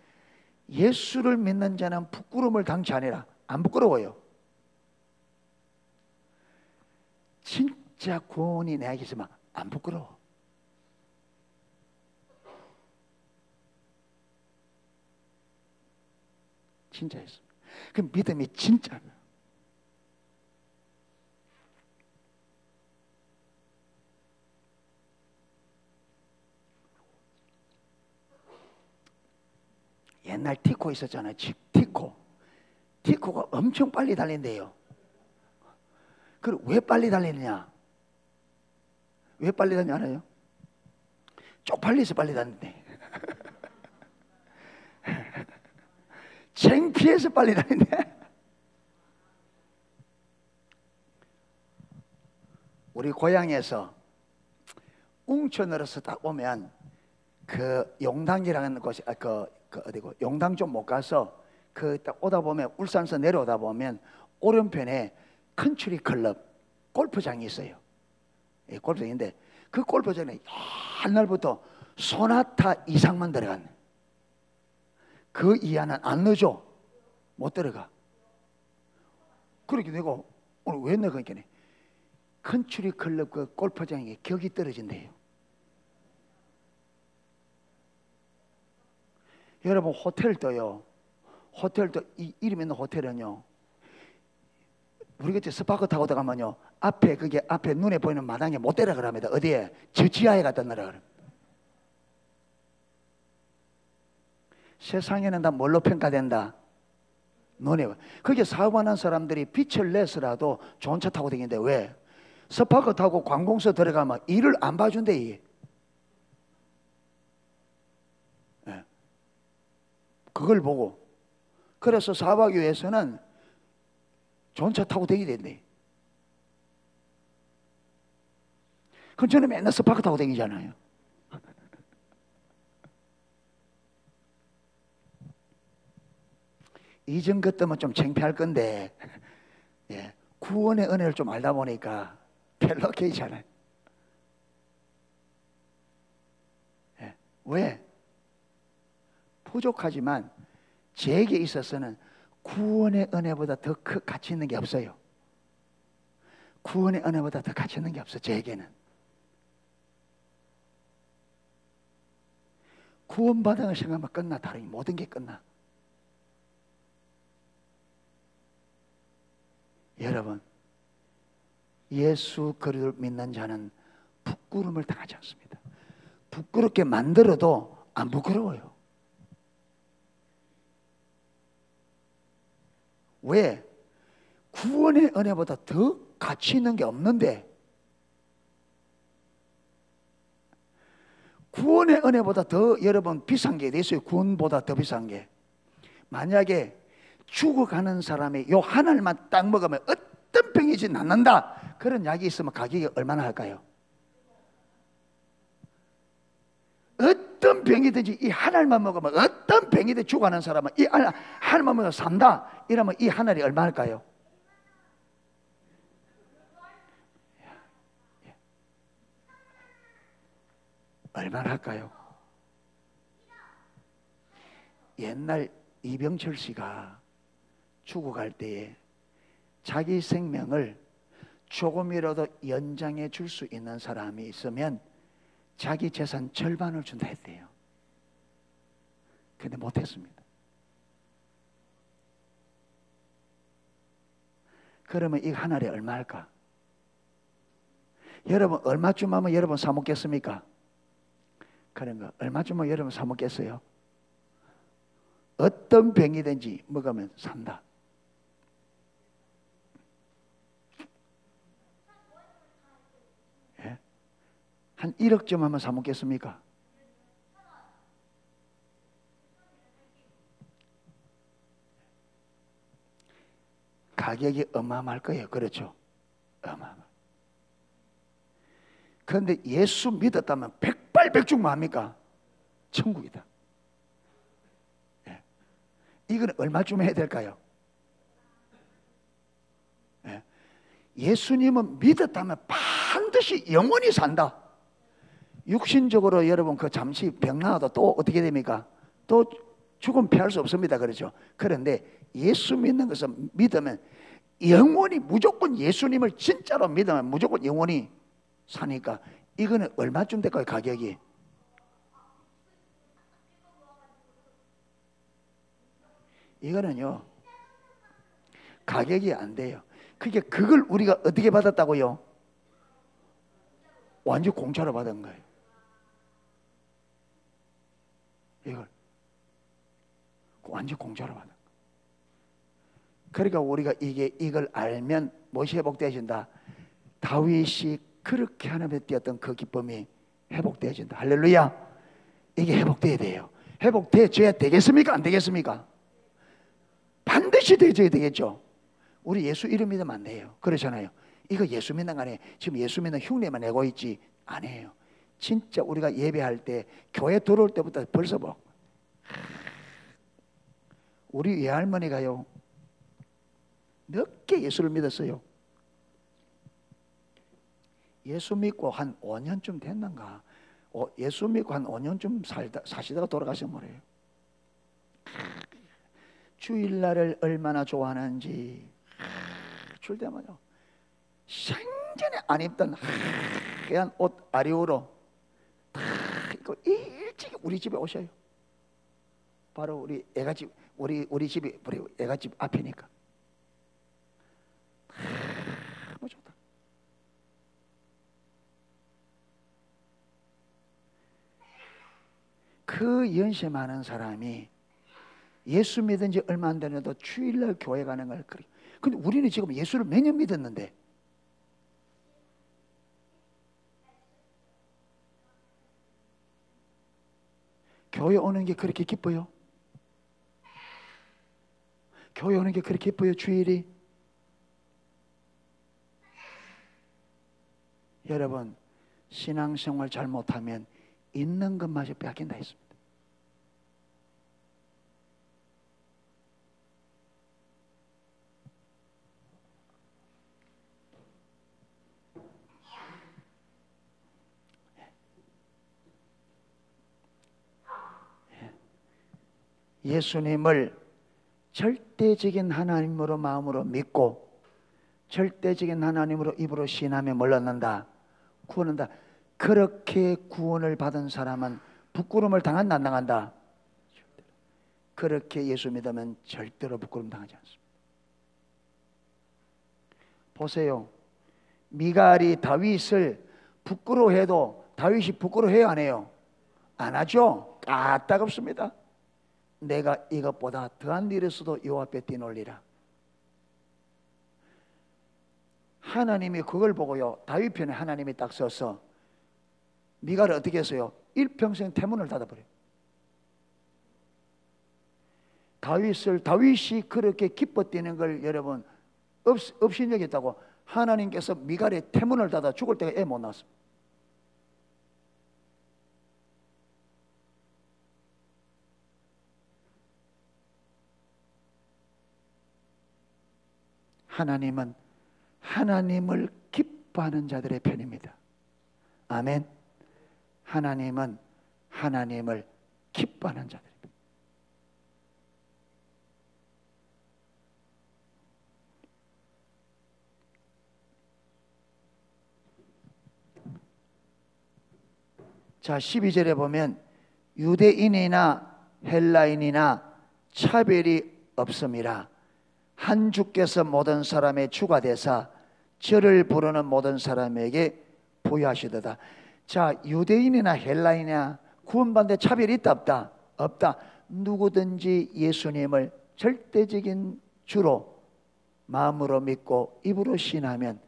예수를 믿는 자는 부끄러움을 당치 아니라. 안 부끄러워요. 진짜 구원이 내게 있으면 안 부끄러워. 진짜 있어. 그 믿음이 진짜야. 옛날 티코 있었잖아요. 티코가 엄청 빨리 달린대요. 그럼 왜 빨리 달리느냐? 왜 빨리 달리냐 알아요? 쪽팔려서 빨리 달린대. 창피해서 빨리 달린대. 우리 고향에서 웅천으로서 딱 오면 그 용당이라는 곳이 어디고 용당 좀 못 가서 그 딱 오다 보면 울산서 내려오다 보면 오른편에 컨트리 클럽 골프장이 있어요. 예, 골프장인데 그 골프장에 옛날부터 소나타 이상만 들어갔네. 그 이하는 안 넣어줘. 못 들어가. 그렇게 내가 오늘 왜 내가 그러니까 컨트리 클럽 그 골프장에 격이 떨어진대요. 여러분 호텔도요. 호텔도 이름 있는 호텔은요. 우리 그때 스파크 타고 들어가면요. 앞에 그게 앞에 눈에 보이는 마당에 못 내려가랍니다. 어디에? 저 지하에 갖다 내려가랍니다. 세상에는 다 뭘로 평가된다? 눈에. 그게 사업하는 사람들이 빛을 내서라도 좋은 차 타고 다니는데 왜? 스파크 타고 관공서 들어가면 일을 안 봐준대. 예. 그걸 보고. 그래서 사업하기 위해서는 좋은 차 타고 다니야 된대. 그럼 저는 맨날 스파크 타고 다니잖아요. 이전 것 때문에 좀 창피할 건데, 예, 구원의 은혜를 좀 알다 보니까 별로 괜찮아요. 예, 왜? 부족하지만 제게 있어서는 구원의 은혜보다 더 큰 가치 있는 게 없어요. 구원의 은혜보다 더 가치 있는 게 없어. 제게는 구원받은 걸 생각하면 끝나. 다른 모든 게 끝나. 여러분, 예수 그리스도를 믿는 자는 부끄러움을 당하지 않습니다. 부끄럽게 만들어도 안 부끄러워요. 왜? 구원의 은혜보다 더 가치 있는 게 없는데, 구원의 은혜보다 더 여러분 비싼 게 있어요. 구원보다 더 비싼 게. 만약에 죽어가는 사람이 요 한 알만 딱 먹으면 어떤 병이지 낫는다, 그런 약이 있으면 가격이 얼마나 할까요? 어떤 병이든지 이 한 알만 먹으면, 어떤 병이든 죽어가는 사람은 이 한 알만 먹으면 산다 이러면 이 한 알이 얼마 할까요? 얼마나 할까요? 옛날 이병철 씨가 죽어갈 때에 자기 생명을 조금이라도 연장해 줄 수 있는 사람이 있으면 자기 재산 절반을 준다 했대요. 근데 못했습니다. 그러면 이 한 알이 얼마 할까? 여러분 얼마쯤 하면 여러분 사 먹겠습니까? 그런 거 얼마쯤 하면 여러분 사 먹겠어요? 어떤 병이든지 먹으면 산다. 예? 한 1억쯤 하면 사 먹겠습니까? 가격이 어마어마할 거예요. 그렇죠? 어마어마. 그런데 예수 믿었다면 백발백중 뭐합니까? 천국이다. 예. 이건 얼마쯤 해야 될까요? 예. 예수님은 믿었다면 반드시 영원히 산다. 육신적으로 여러분 그 잠시 병 나와도 또 어떻게 됩니까? 또 죽음 피할 수 없습니다. 그렇죠? 그런데 예수 믿는 것은 믿으면 영원히, 무조건 예수님을 진짜로 믿으면 무조건 영원히 사니까 이거는 얼마쯤 될까요? 가격이? 이거는요 가격이 안 돼요. 그걸 우리가 어떻게 받았다고요? 완전 공짜로 받은 거예요. 이걸 완전 공짜로 받은 거예요. 그러니까 우리가 이걸 알면 무엇이 회복되어진다? 다윗이 그렇게 하나님에 뛰었던 그 기쁨이 회복되어진다. 할렐루야. 이게 회복돼야 돼요. 회복돼줘야 되겠습니까? 안 되겠습니까? 반드시 돼줘야 되겠죠. 우리 예수 이름 믿으면 안 돼요. 그렇잖아요. 이거 예수 믿는 거 아니에요. 지금 예수 믿는 흉내만 내고 있지 아니에요. 진짜 우리가 예배할 때 교회 들어올 때부터 벌써 뭐 우리 외할머니가요 늦게 예수를 믿었어요. 예수 믿고 한 5년쯤 됐는가? 예수 믿고 한 5년쯤 사시다가 돌아가신 거래요. 주일날을 얼마나 좋아하는지, 줄 때마다 생전에 안 입던 하얀 옷 아리오로 다 입고 일찍 우리 집에 오셔요. 바로 우리 애가집, 우리 집이 우리 애가집 앞이니까. 너무 좋다. 그 연세 많은 사람이 예수 믿은 지 얼마 안 되는데도 주일날 교회 가는 걸 그래. 근데 우리는 지금 예수를 몇 년 믿었는데, 교회 오는 게 그렇게 기뻐요? 교회 오는 게 그렇게 기뻐요? 주일이? 여러분, 신앙생활 잘못하면 있는 것마저 빼앗긴다 했습니다. 예수님을 절대적인 하나님으로 마음으로 믿고 절대적인 하나님으로 입으로 신하며 뭘 얻는다? 구원한다. 그렇게 구원을 받은 사람은 부끄러움을 당한다, 안 당한다? 그렇게 예수 믿으면 절대로 부끄러움 당하지 않습니다. 보세요. 미갈이 다윗을 부끄러워해도 다윗이 부끄러워해요, 안 해요? 안 하죠? 까딱없습니다. 내가 이것보다 더한 일을 써도 여호와 앞에 뛰놀리라. 하나님이 그걸 보고요, 다윗 편에 하나님이 딱 서서 미갈을 어떻게 했어요? 일평생 태문을 닫아버려요. 다윗이 그렇게 기뻐 뛰는 걸 여러분 업신여겼다고 하나님께서 미갈의 태문을 닫아 죽을 때가 애 못 낳았습니다. 하나님은 하나님을 기뻐하는 자들의 편입니다. 아멘. 하나님은 하나님을 기뻐하는 자들입니다. 자, 12절에 보면 유대인이나 헬라인이나 차별이 없음이라. 한 주께서 모든 사람의 주가 되사 저를 부르는 모든 사람에게 부여하시도다. 자, 유대인이나 헬라인이나 구원받는 데 차별이 있다 없다? 없다. 누구든지 예수님을 절대적인 주로 마음으로 믿고 입으로 신하면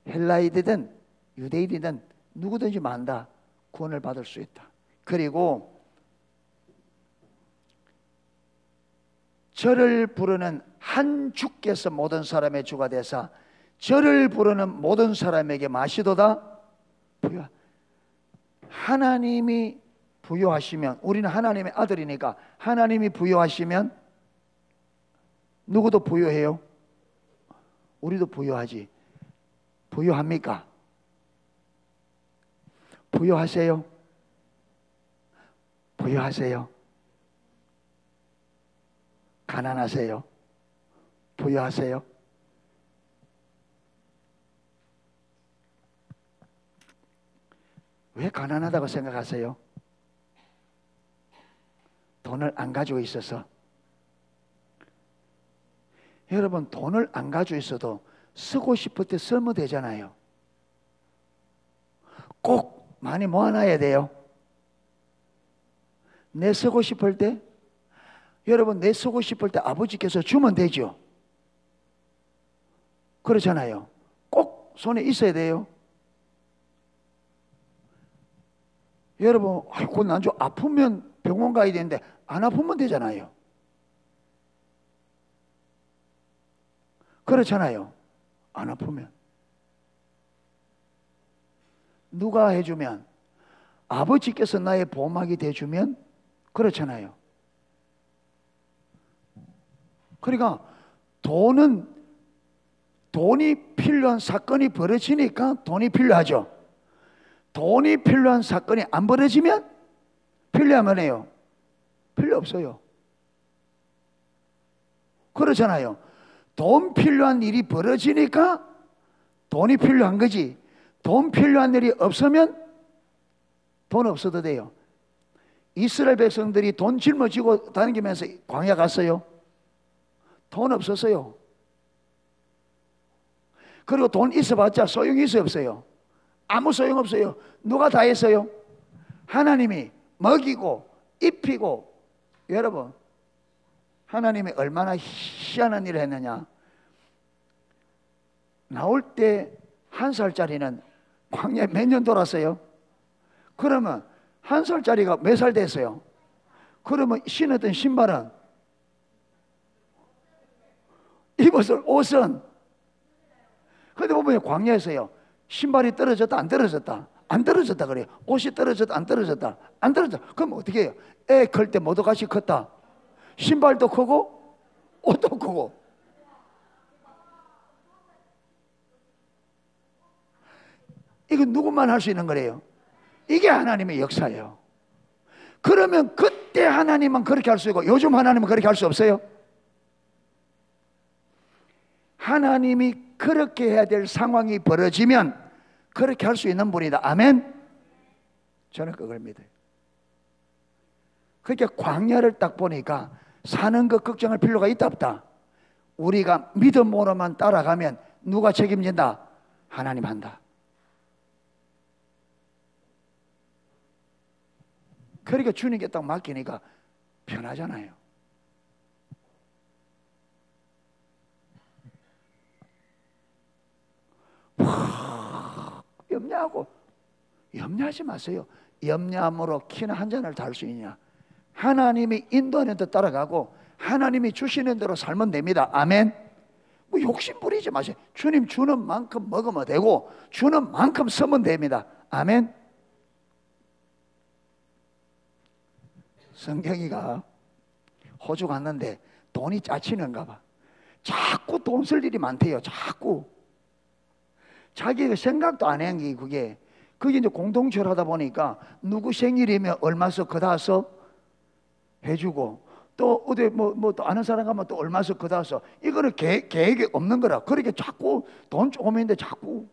헬라인이든 유대인이든 누구든지 만다 구원을 받을 수 있다. 그리고 저를 부르는 한 주께서 모든 사람의 주가 되사 저를 부르는 모든 사람에게 마시도다 부여. 하나님이 부여하시면, 우리는 하나님의 아들이니까 하나님이 부여하시면 누구도 부여해요? 우리도 부여하지. 부여합니까? 부여하세요? 부여하세요? 가난하세요? 부여하세요? 왜 가난하다고 생각하세요? 돈을 안 가지고 있어서. 여러분, 돈을 안 가지고 있어도 쓰고 싶을 때 쓰면 되잖아요. 꼭 많이 모아놔야 돼요. 내 쓰고 싶을 때, 여러분, 내 쓰고 싶을 때 아버지께서 주면 되죠. 그렇잖아요. 꼭 손에 있어야 돼요. 여러분, 곧 난주 아프면 병원 가야 되는데 안 아프면 되잖아요. 그렇잖아요. 안 아프면. 누가 해주면, 아버지께서 나의 보호막이 돼주면 그렇잖아요. 그러니까 돈은 돈이 필요한 사건이 벌어지니까 돈이 필요하죠. 돈이 필요한 사건이 안 벌어지면 필요하면 해요. 필요 없어요. 그렇잖아요. 돈 필요한 일이 벌어지니까 돈이 필요한 거지. 돈 필요한 일이 없으면 돈 없어도 돼요. 이스라엘 백성들이 돈 짊어지고 다니면서 광야 갔어요. 돈 없었어요. 그리고 돈 있어봤자 소용이 있어요, 없어요? 아무 소용 없어요. 누가 다 했어요? 하나님이 먹이고 입히고. 여러분, 하나님이 얼마나 희한한 일을 했느냐. 나올 때 1살짜리는 광야에 몇 년 돌았어요? 그러면 1살짜리가 몇 살 됐어요? 그러면 신었던 신발은, 입었을 옷은, 근데 보면 광야에서요, 신발이 떨어졌다 안 떨어졌다? 안 떨어졌다 그래요. 옷이 떨어졌다 안 떨어졌다? 안 떨어졌다. 그럼 어떻게 해요? 애 클 때 모두 같이 컸다. 신발도 크고 옷도 크고. 이건 누구만 할 수 있는 거래요. 이게 하나님의 역사예요. 그러면 그때 하나님은 그렇게 할 수 있고 요즘 하나님은 그렇게 할 수 없어요? 하나님이 그렇게 해야 될 상황이 벌어지면 그렇게 할 수 있는 분이다. 아멘? 저는 그걸 믿어요. 그렇게 광야를 딱 보니까 사는 것 걱정할 필요가 있다 없다? 우리가 믿음으로만 따라가면 누가 책임진다? 하나님 한다. 그러니까 주님께 딱 맡기니까 편하잖아요. 염려하지 마세요. 염려함으로 키는 한 잔을 달 수 있냐? 하나님이 인도하는 데 따라가고 하나님이 주시는 대로 살면 됩니다. 아멘. 뭐 욕심 부리지 마세요. 주님 주는 만큼 먹으면 되고 주는 만큼 쓰면 됩니다. 아멘. 성경이가 호주 갔는데 돈이 짜치는가 봐. 자꾸 돈 쓸 일이 많대요. 자꾸 자기가 생각도 안 한 게 그게 이제 공동체를 하다 보니까 누구 생일이면 얼마서 그다 써 해주고, 또 어디 뭐 또 아는 사람 가면 또 얼마서 그다 써. 이거는 계획이 없는 거라. 그렇게 자꾸 돈 조금인데 자꾸.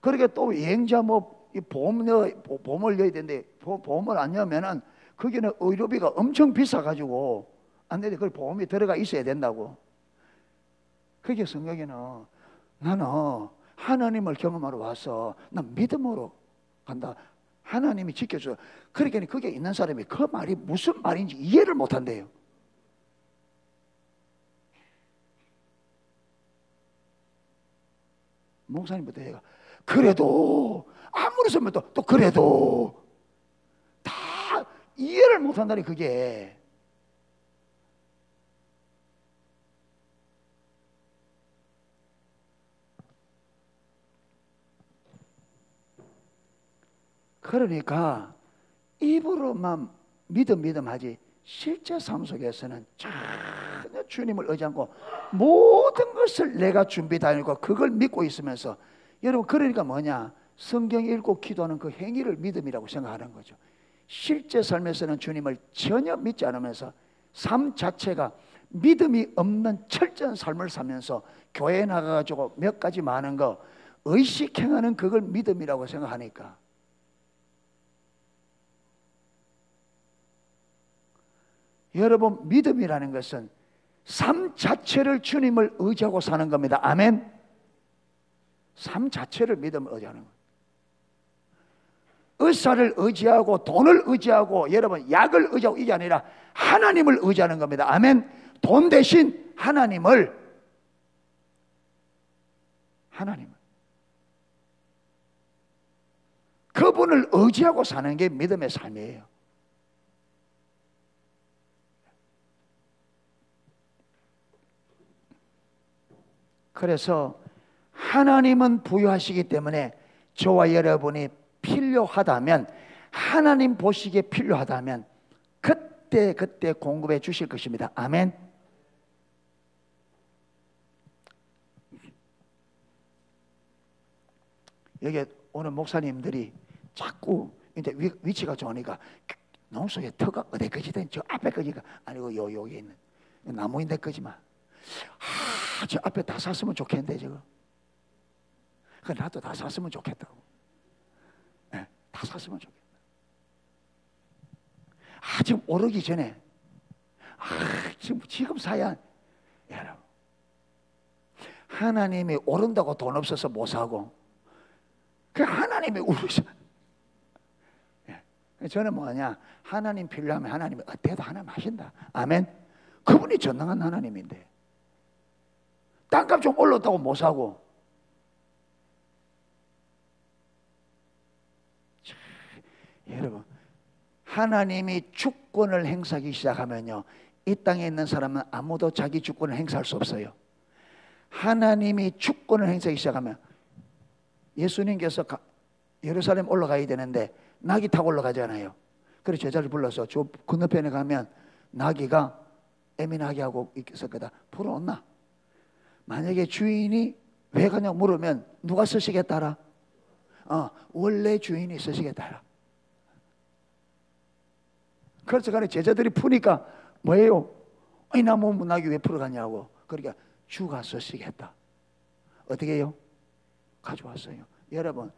그렇게 또 여행자 보험을 넣어야 되는데 보험을 안 넣으면은 거기는 의료비가 엄청 비싸가지고 안 되는데 그 보험이 들어가 있어야 된다고. 그게 성경에는 나는 하나님을 경험하러 와서 난 믿음으로 간다. 하나님이 지켜줘. 그러니까 그게 있는 사람이 그 말이 무슨 말인지 이해를 못한대요. 목사님부터 얘가 그래도 아무리 쓰면 또 그래도 다 이해를 못한다니. 그게 그러니까 입으로만 믿음 하지 실제 삶 속에서는 전혀 주님을 의지 않고 모든 것을 내가 준비 다 해놓고 그걸 믿고 있으면서, 여러분 그러니까 뭐냐, 성경 읽고 기도하는 그 행위를 믿음이라고 생각하는 거죠. 실제 삶에서는 주님을 전혀 믿지 않으면서 삶 자체가 믿음이 없는 철저한 삶을 살면서 교회에 나가가지고 몇 가지 많은 거 의식 행하는 그걸 믿음이라고 생각하니까, 여러분 믿음이라는 것은 삶 자체를 주님을 의지하고 사는 겁니다. 아멘. 삶 자체를 믿음을 의지하는 거예요. 의사를 의지하고 돈을 의지하고 여러분 약을 의지하고 이게 아니라 하나님을 의지하는 겁니다. 아멘. 돈 대신 하나님을 그분을 의지하고 사는 게 믿음의 삶이에요. 그래서 하나님은 부유하시기 때문에 저와 여러분이 필요하다면, 하나님 보시기에 필요하다면 그때 공급해 주실 것입니다. 아멘. 여기 오늘 목사님들이 자꾸 이제 위치가 좋으니까 농속에 터가 어디까지 된 저 앞에까지가 아니고 여기 있는 나무인데 까지만 저 앞에 다 샀으면 좋겠는데 저거 그 나도 다 샀으면 좋겠다고. 네, 다 샀으면 좋겠다. 지금 오르기 전에 지금 사야. 여러분, 하나님이 오른다고 돈 없어서 못 사고 그 하나님이 우르셔. 저는 뭐냐, 하나님 필요하면 하나님이 어때도 하나님 하신다. 아멘. 그분이 전능한 하나님인데 땅값 좀 올랐다고 못 사고. 여러분, 하나님이 주권을 행사하기 시작하면요, 이 땅에 있는 사람은 아무도 자기 주권을 행사할 수 없어요. 하나님이 주권을 행사하기 시작하면, 예수님께서 예루살렘 올라가야 되는데 나귀 타고 올라가잖아요. 그래서 제자를 불러서 저 건너편에 가면 나귀가 애미나귀하고 있었거든. 풀어놓나? 만약에 주인이 왜 가냐고 물으면 누가 쓰시겠다라? 원래 주인이 쓰시겠다라. 그래서 간에 제자들이 푸니까 뭐예요? 이 나무 나귀 왜 풀어가냐고. 그러니까 주가 쓰시겠다. 어떻게 해요? 가져왔어요. 여러분,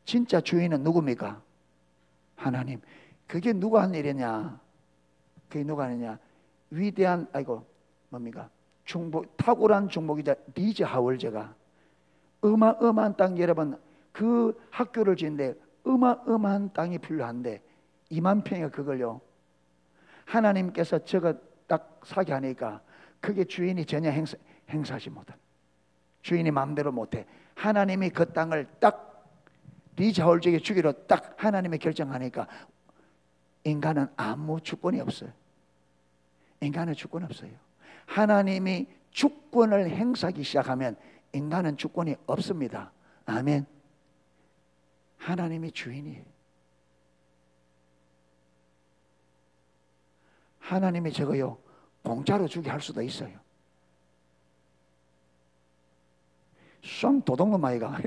진짜 주인은 누굽니까? 하나님. 그게 누가 한 일이냐? 그게 누가 하느냐? 위대한, 뭡니까? 탁월한 중복이자 리즈 하월제가 어마어마한 땅, 여러분, 그 학교를 짓는데 어마어마한 땅이 필요한데 2만 평이 그걸요, 하나님께서 저거 딱 사게 하니까 그게 주인이 전혀 행사하지 못한, 주인이 마음대로 못해. 하나님이 그 땅을 딱 리자홀적에 주기로 딱 하나님이 결정하니까 인간은 아무 주권이 없어요. 인간은 주권 없어요. 하나님이 주권을 행사하기 시작하면 인간은 주권이 없습니다. 아멘. 하나님이 주인이에요. 하나님이 저거요 공짜로 주게 할 수도 있어요. 쌍 도둑놈 아이가.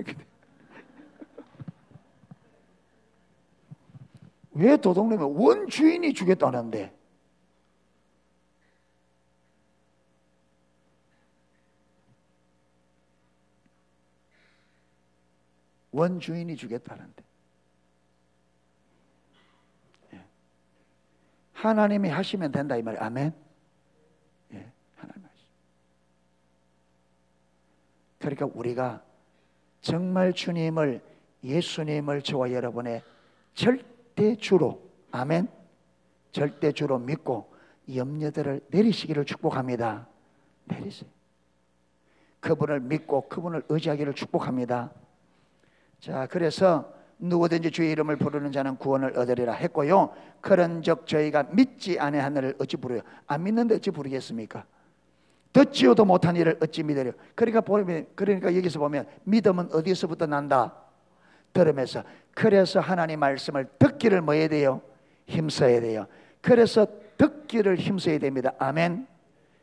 왜 도둑놈이 원주인이 주겠다는데? 원주인이 주겠다는데. 하나님이 하시면 된다 이 말이에요. 아멘. 예, 하나님 하시. 그러니까 우리가 정말 주님을, 예수님을 저와 여러분의 절대주로, 아멘, 절대주로 믿고 염려들을 내리시기를 축복합니다. 내리세요. 그분을 믿고 그분을 의지하기를 축복합니다. 자, 그래서 누구든지 주의 이름을 부르는 자는 구원을 얻으리라 했고요. 그런즉 저희가 믿지 아니하느를 어찌 부르요? 안 믿는데 어찌 부르겠습니까? 듣지도 못한 일을 어찌 믿으려? 그러니까 여기서 보면 믿음은 어디서부터 난다? 들으면서. 그래서 하나님 말씀을 듣기를 뭐 해야 돼요? 힘써야 돼요. 그래서 듣기를 힘써야 됩니다. 아멘.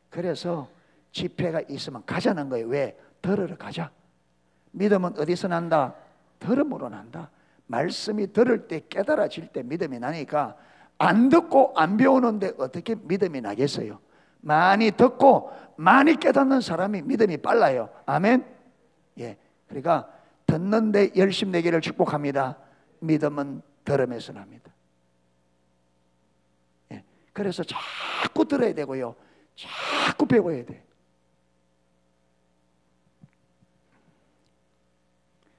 그래서 집회가 있으면 가자는 거예요. 왜? 들으러 가자. 믿음은 어디서 난다? 들음으로 난다. 말씀이 들을 때, 깨달아질 때 믿음이 나니까, 안 듣고 안 배우는데 어떻게 믿음이 나겠어요? 많이 듣고 많이 깨닫는 사람이 믿음이 빨라요. 아멘. 예, 그러니까 듣는데 열심 내기를 축복합니다. 믿음은 들음에서 납니다. 예, 그래서 자꾸 들어야 되고요, 자꾸 배워야 돼.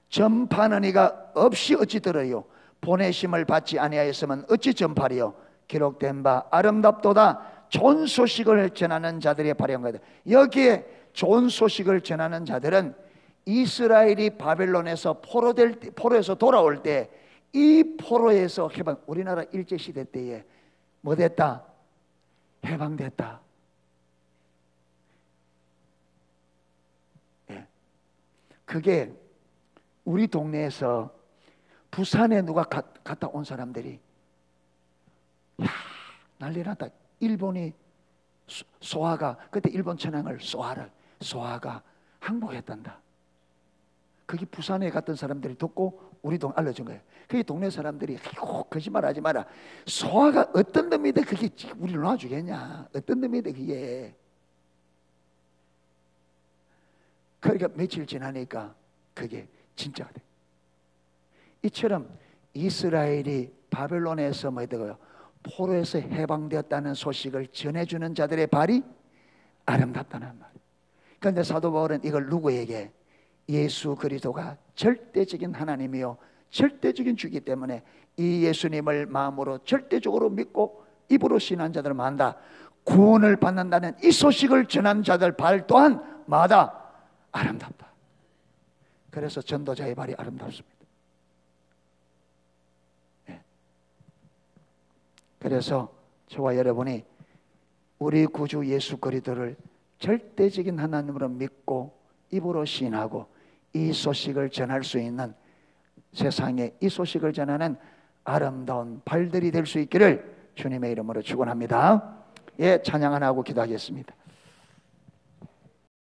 전파하는 이가 없이 어찌 들어요? 보내심을 받지 아니하였으면 어찌 전파리요? 기록된 바 아름답도다 좋은 소식을 전하는 자들의 발현 거다. 여기에 좋은 소식을 전하는 자들은 이스라엘이 바벨론에서 포로에서 돌아올 때, 이 포로에서 해방, 우리나라 일제시대 때에 뭐 됐다? 해방됐다. 예. 그게 우리 동네에서 부산에 누가 갔다 온 사람들이, 야, 난리 났다. 일본이 소아가, 그때 일본 천황을 소아가 항복했단다. 거기 부산에 갔던 사람들이 듣고 우리 동네 알려준 거예요. 그게 동네 사람들이 거짓말하지 마라. 소아가 어떤 놈인데 그게 우리를 놔주겠냐? 어떤 놈인데 그게. 그러니까 며칠 지나니까 그게 진짜가 돼. 이처럼 이스라엘이 바벨론에서 뭐더고요? 포로에서 해방되었다는 소식을 전해주는 자들의 발이 아름답다는 말이에요. 그런데 사도 바울은 이걸 누구에게? 예수 그리스도가 절대적인 하나님이요 절대적인 주이기 때문에 이 예수님을 마음으로 절대적으로 믿고 입으로 신한 자들을 만다. 구원을 받는다는 이 소식을 전한 자들 발 또한 마다 아름답다. 그래서 전도자의 발이 아름답습니다. 네. 그래서 저와 여러분이 우리 구주 예수 그리스도를 절대적인 하나님으로 믿고 입으로 신하고 이 소식을 전할 수 있는, 세상에 이 소식을 전하는 아름다운 발들이 될 수 있기를 주님의 이름으로 축원합니다. 예, 찬양 하나 하고 기도하겠습니다.